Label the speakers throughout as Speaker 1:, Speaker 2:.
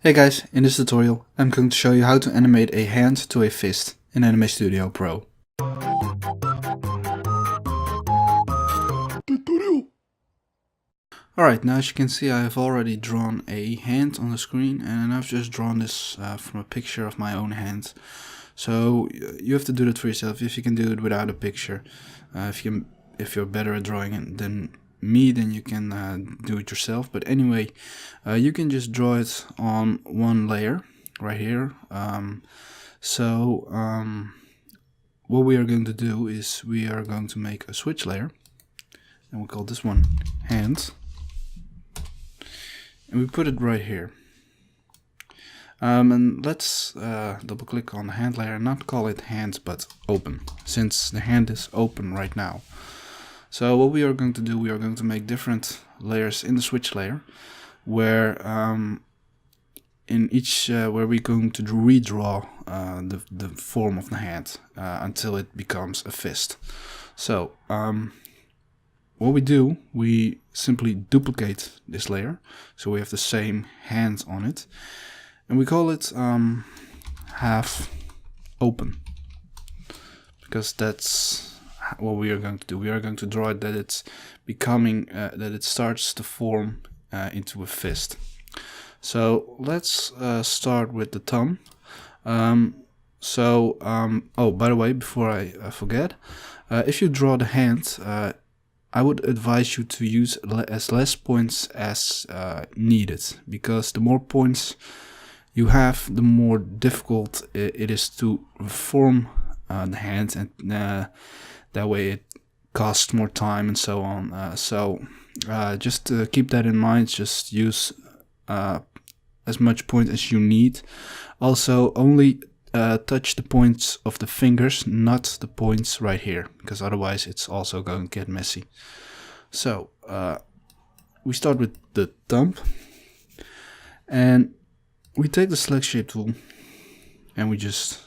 Speaker 1: Hey guys, in this tutorial I'm going to show you how to animate a hand to a fist in Animate Studio Pro. Tutorial. Alright, now as you can see I have already drawn a hand on the screen, and I've just drawn this from a picture of my own hand. So you have to do that for yourself if you can do it without a picture. If you're better at drawing it than me, then you can do it yourself. But anyway, you can just draw it on one layer right here. What we are going to do is we are going to make a switch layer, and we'll call this one hands, and we put it right here. And let's double click on the hand layer and not call it hands but open, since the hand is open right now. So what we are going to do, we are going to make different layers in the switch layer, where in each where we're going to redraw the form of the hand until it becomes a fist. So what we do, we simply duplicate this layer so we have the same hand on it, and we call it half open, because that's what we are going to do. We are going to draw it that it's becoming that it starts to form into a fist. So let's start with the thumb. Oh, by the way, before I forget, if you draw the hand, I would advise you to use as less points as needed, because the more points you have, the more difficult it is to form the hand, and that way it costs more time and so on. Just keep that in mind. Just use as much point as you need. Also, only touch the points of the fingers, not the points right here, because otherwise it's also going to get messy. So we start with the thumb, and we take the select shape tool, and we just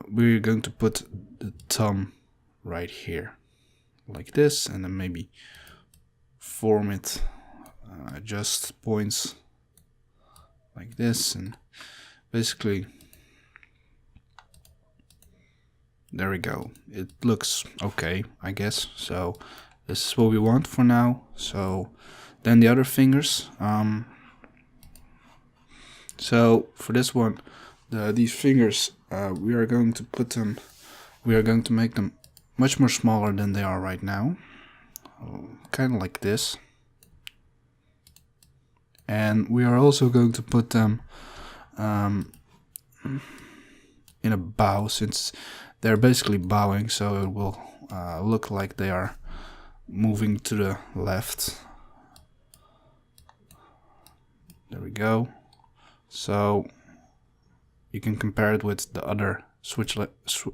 Speaker 1: we're going to put the thumb right here like this, and then maybe form it, adjust points like this, and basically there we go. It looks okay, I guess. So this is what we want for now. So then the other fingers, so for this one, these fingers, we are going to put them, we are going to make them much more smaller than they are right now, kind of like this. And we are also going to put them in a bow, since they're basically bowing, so it will look like they are moving to the left. There we go. So you can compare it with the other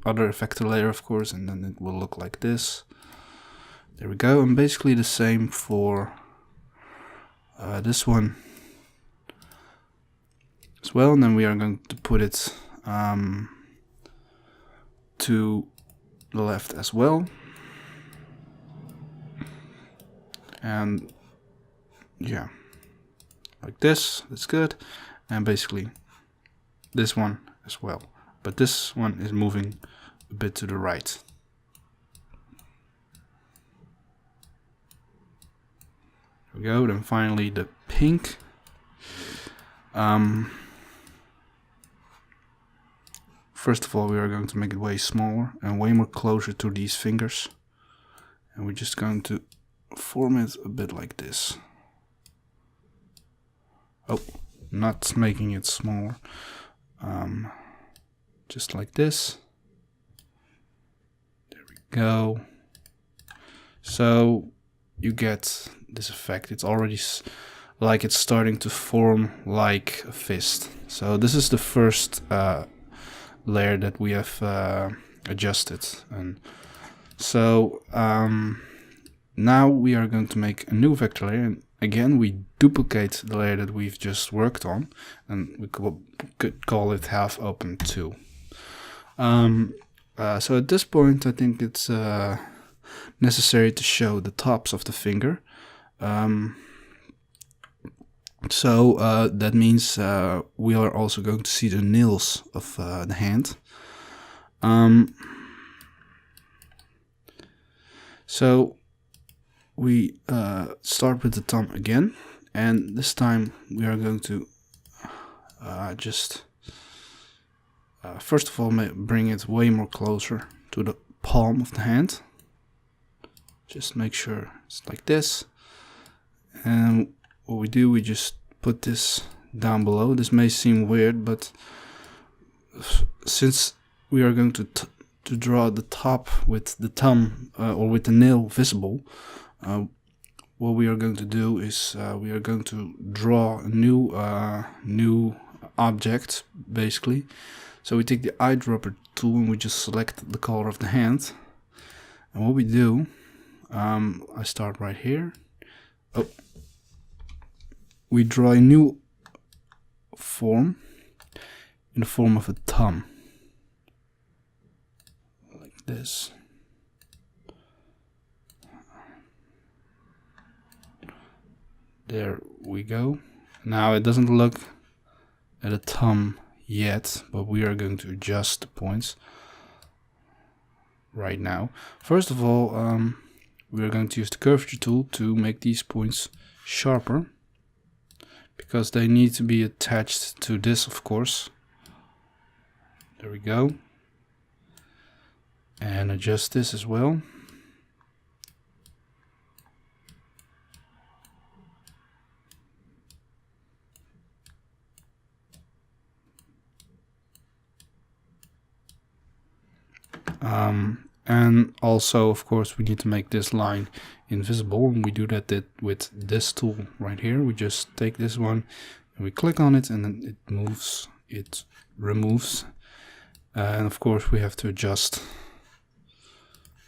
Speaker 1: other effector layer, of course, and then it will look like this. There we go. And basically the same for this one as well. And then we are going to put it to the left as well. And yeah, like this. That's good. And basically this one as well, but this one is moving a bit to the right. There we go. Then finally the pink. First of all, we are going to make it way smaller and way more closer to these fingers, and we're just going to form it a bit like this. Oh, not making it smaller. Just like this. There we go. So you get this effect. It's already like it's starting to form like a fist. So this is the first layer that we have adjusted, and so now we are going to make a new vector layer, and again we duplicate the layer that we've just worked on, and we could call it half open too. So at this point I think it's necessary to show the tops of the finger. So that means we are also going to see the nails of the hand. So we start with the thumb again, and this time we are going to just first of all bring it way more closer to the palm of the hand. Just make sure it's like this, and what we do, we just put this down below. This may seem weird, but since we are going to draw the top with the thumb or with the nail visible, what we are going to do is we are going to draw a new object, basically. So we take the eyedropper tool and we just select the color of the hand, and what we do, I start right here. We draw a new form in the form of a thumb, like this. There we go. Now it doesn't look at a thumb yet, but we are going to adjust the points right now. First of all, we are going to use the curvature tool to make these points sharper, because they need to be attached to this, of course. There we go. And adjust this as well. And also, of course, we need to make this line invisible, and we do that with this tool right here. We just take this one and we click on it, and then it moves, it removes. And of course we have to adjust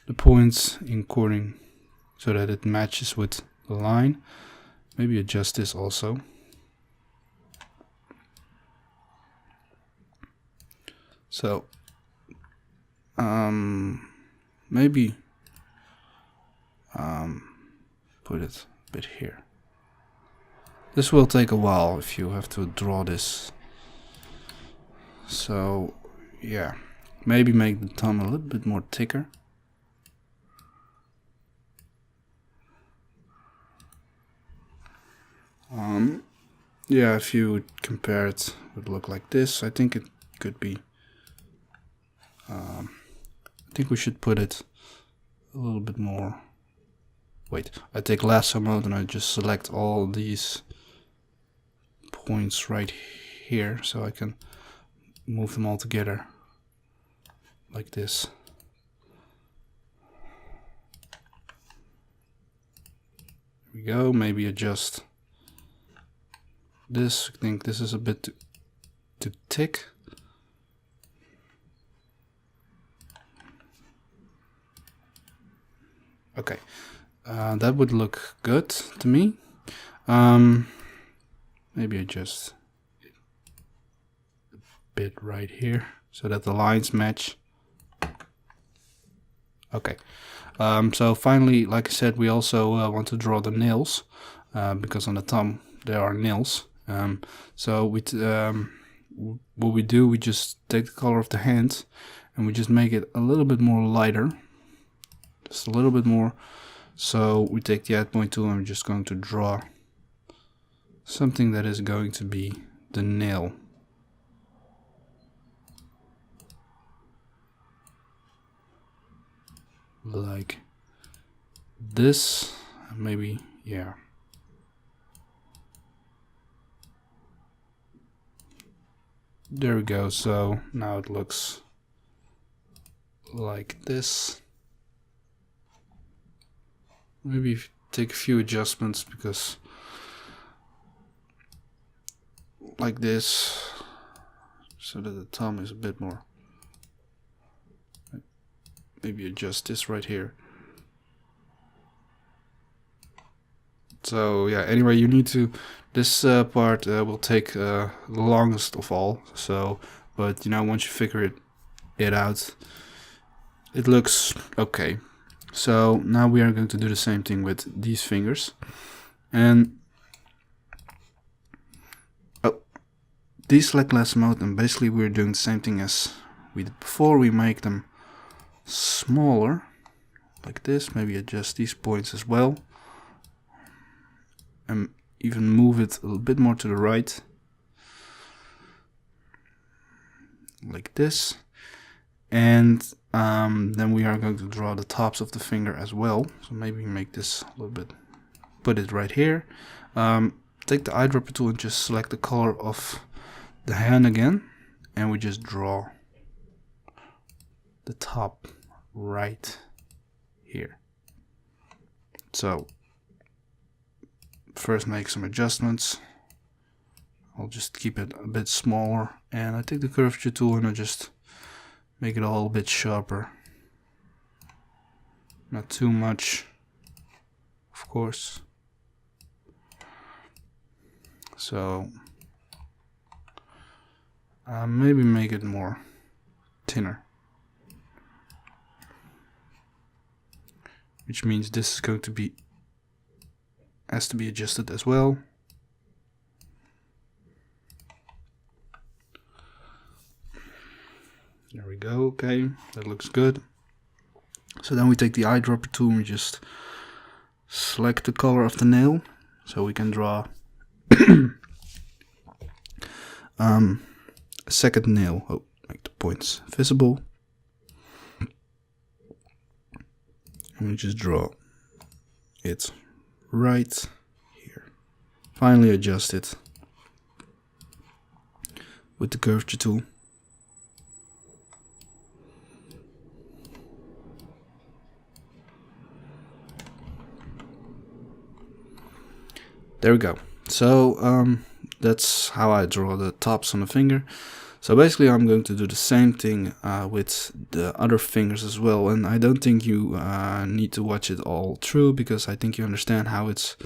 Speaker 1: the points according so that it matches with the line. Maybe adjust this also. So maybe put it a bit here. This will take a while if you have to draw this. So yeah, maybe make the thumb a little bit more thicker. Yeah, if you compare it, it would look like this. I think it could be. I think we should put it a little bit more. Wait, I take lasso mode and I just select all these points right here, so I can move them all together like this. There we go. Maybe adjust this. I think this is a bit too thick. Okay, that would look good to me. Maybe adjust a bit right here so that the lines match. Okay, so finally, like I said, we also want to draw the nails, because on the thumb there are nails. So what we do, we just take the color of the hand and we just make it a little bit more lighter. Just a little bit more. So we take the add point tool and we're just going to draw something that is going to be the nail. Like this, maybe, yeah. There we go. So now it looks like this. Maybe take a few adjustments, because like this, so that the thumb is a bit more. Maybe adjust this right here. So yeah, anyway, you need to, this part will take the longest of all. So, but you know, once you figure it out, it looks okay. So now we are going to do the same thing with these fingers, and deselect last mode, and basically we're doing the same thing as we did before. We make them smaller like this, maybe adjust these points as well, and even move it a little bit more to the right like this. And then we are going to draw the tops of the finger as well, so maybe make this a little bit, put it right here. Take the eyedropper tool and just select the color of the hand again, and we just draw the top right here. So first make some adjustments. I'll just keep it a bit smaller, and I take the curvature tool and I just make it all a bit sharper. Not too much, of course. So maybe make it more thinner, which means this is going to be, has to be adjusted as well. There we go. Okay, that looks good. So then we take the eyedropper tool and we just select the color of the nail, so we can draw a second nail. Oh, make the points visible, and we just draw it right here. Finally adjust it with the curvature tool. There we go. So that's how I draw the tops on the finger. So basically I'm going to do the same thing with the other fingers as well, and I don't think you need to watch it all through, because I think you understand how it's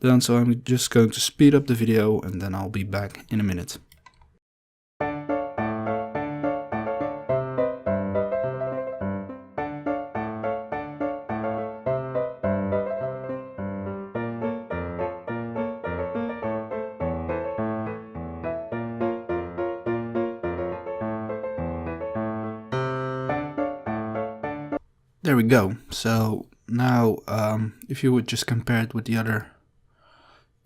Speaker 1: done. So I'm just going to speed up the video and then I'll be back in a minute. There we go. So now if you would just compare it with the other,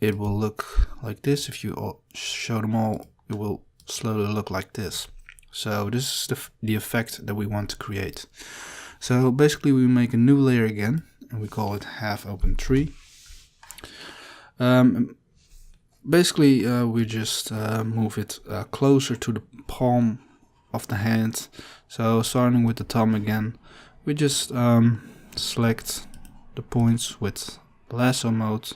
Speaker 1: it will look like this. If you show them all, it will slowly look like this. So this is the effect that we want to create. So basically we make a new layer again, and we call it half open tree. Basically we just move it closer to the palm of the hand. So starting with the thumb again, we just select the points with lasso mode,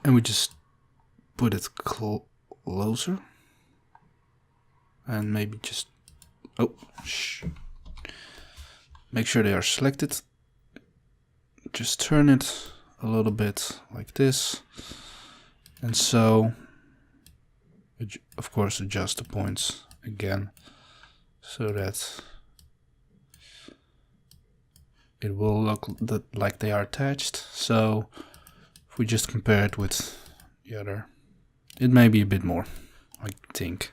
Speaker 1: and we just put it closer, and maybe just make sure they are selected. Just turn it a little bit like this, and so of course adjust the points again, so that it will look like they are attached. So if we just compare it with the other, it may be a bit more, I think.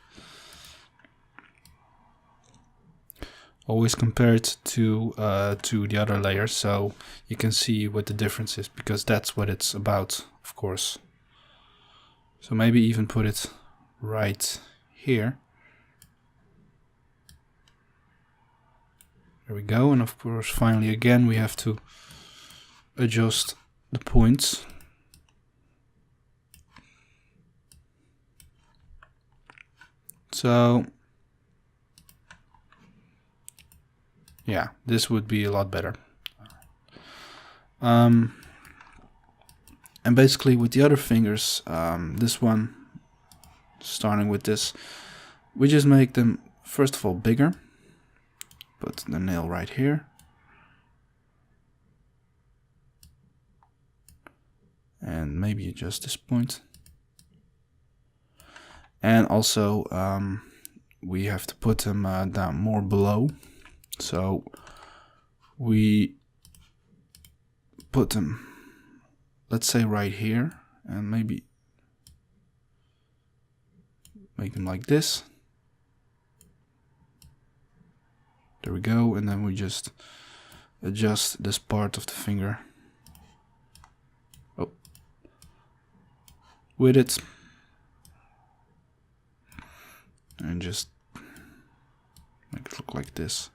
Speaker 1: Always compare it to the other layers, so you can see what the difference is, because that's what it's about, of course. So maybe even put it right here. There we go. And of course finally again we have to adjust the points. So yeah, this would be a lot better. And basically with the other fingers, this one, starting with this, we just make them first of all bigger. Put the nail right here. And maybe adjust this point. And also we have to put them down more below. So we put them, let's say right here, and maybe make them like this. There we go, and then we just adjust this part of the finger. Oh, with it, and just make it look like this.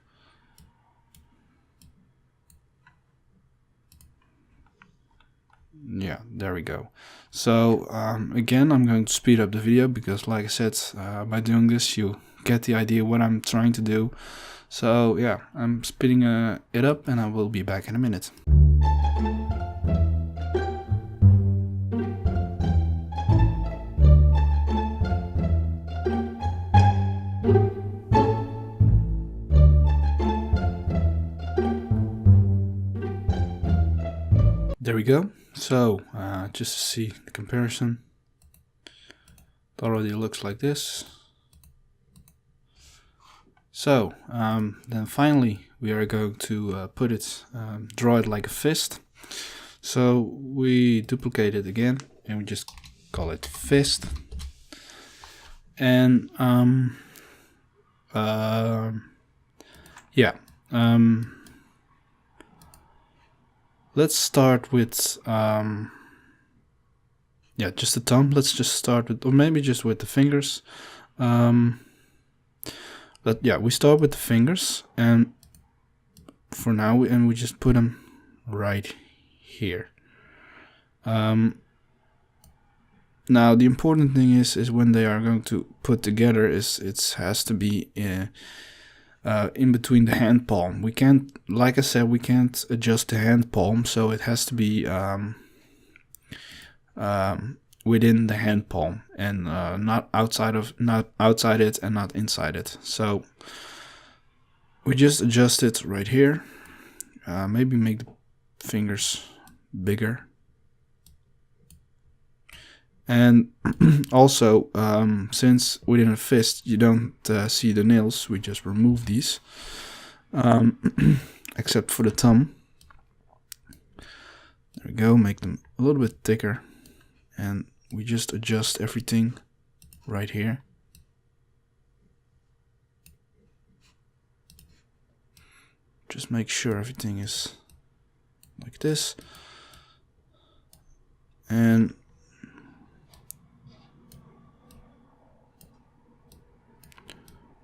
Speaker 1: Yeah, there we go. So again, I'm going to speed up the video because, like I said, by doing this you get the idea what I'm trying to do. So yeah, I'm speeding it up, and I will be back in a minute. There we go. So just to see the comparison, it already looks like this. So then finally we are going to draw it like a fist. So we duplicate it again and we just call it fist. And let's start with just the thumb. Let's just start with, or maybe just with the fingers. We start with the fingers, and for now we just put them right here. Now the important thing is when they are going to put together it has to be in between the hand palm. We can't, like I said, we can't adjust the hand palm, so it has to be within the hand palm, and not outside it and not inside it. So we just adjust it right here. Maybe make the fingers bigger. And also, since within a fist you don't see the nails, we just remove these, except for the thumb. There we go, make them a little bit thicker, and we just adjust everything right here. Just make sure everything is like this, and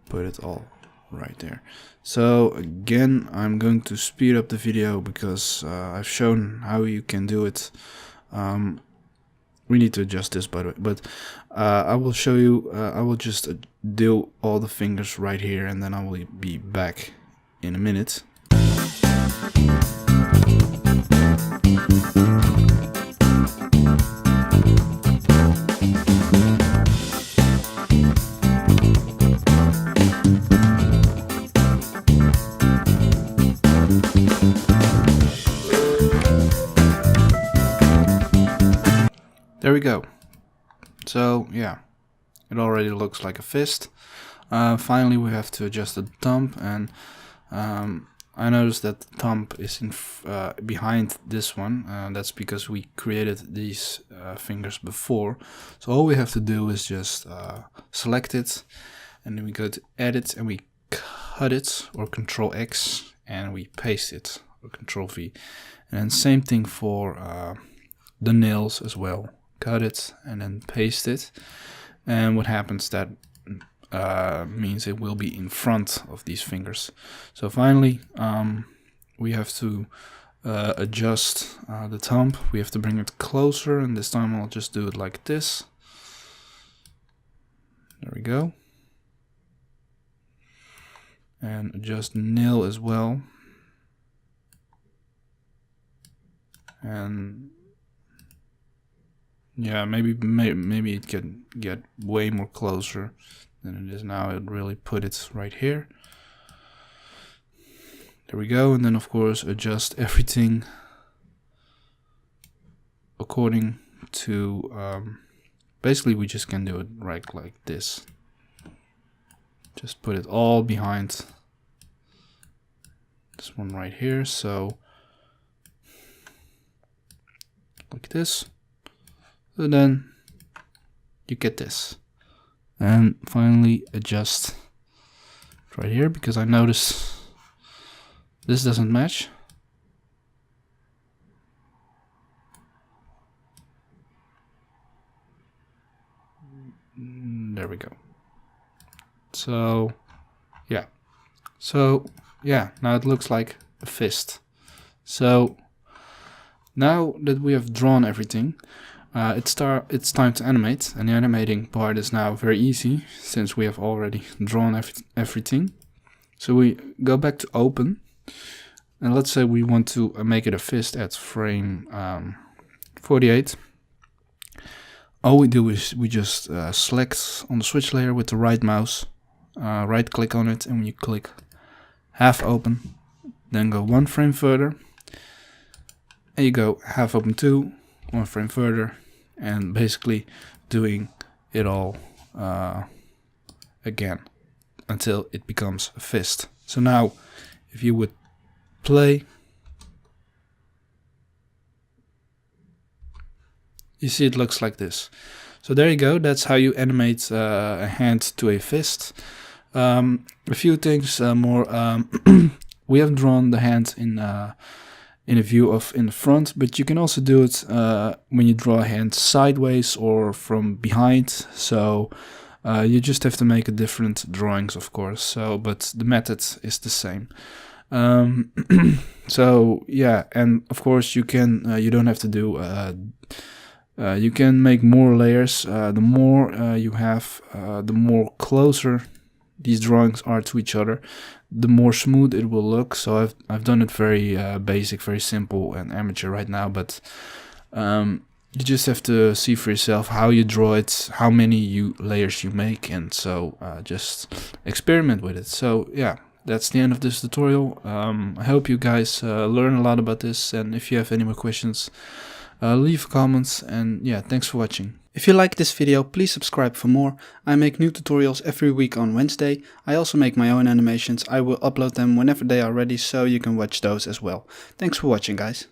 Speaker 1: put it all right there. So again, I'm going to speed up the video because I've shown how you can do it. We need to adjust this, by the way, but I will show you. I will just do all the fingers right here, and then I will be back in a minute. There we go. So yeah, it already looks like a fist. Finally we have to adjust the thumb, and I noticed that the thumb is behind this one. That's because we created these fingers before. So all we have to do is just select it, and then we go to edit and we cut it, or Control X, and we paste it, or Control V. And then same thing for the nails as well. Cut it and then paste it, and what happens, that means it will be in front of these fingers. So finally we have to adjust the thumb. We have to bring it closer, and this time I'll just do it like this. There we go. And adjust nail as well, and yeah, maybe it can get way more closer than it is now. It really put it right here. There we go. And then of course adjust everything according to basically we just can do it right like this. Just put it all behind this one right here. So like this. So then you get this. and finally adjust right here, because I notice this doesn't match. There we go. So yeah, now it looks like a fist. So now that we have drawn everything, it's time to animate, and the animating part is now very easy since we have already drawn everything. So we go back to open, and let's say we want to make it a fist at frame 48. All we do is we just select on the switch layer with the right mouse, right click on it, and when you click half open, then go one frame further, and you go half open 2, one frame further, and basically doing it all again until it becomes a fist. So now if you would play, you see it looks like this. So there you go, that's how you animate a hand to a fist. A few things more. We have drawn the hand in a view of in the front, but you can also do it when you draw a hand sideways or from behind. So you just have to make a different drawings, of course. So, but the method is the same. So yeah, and of course you can. You don't have to do. You can make more layers. The more you have, the more closer these drawings are to each other, the more smooth it will look. So I've done it very basic, very simple and amateur right now, but you just have to see for yourself how you draw it, how many layers you make, and so just experiment with it. So yeah, that's the end of this tutorial. I hope you guys learn a lot about this, and if you have any more questions, leave comments, and yeah, thanks for watching. If you like this video, please subscribe for more. I make new tutorials every week on Wednesday. I also make my own animations. I will upload them whenever they are ready, so you can watch those as well. Thanks for watching, guys.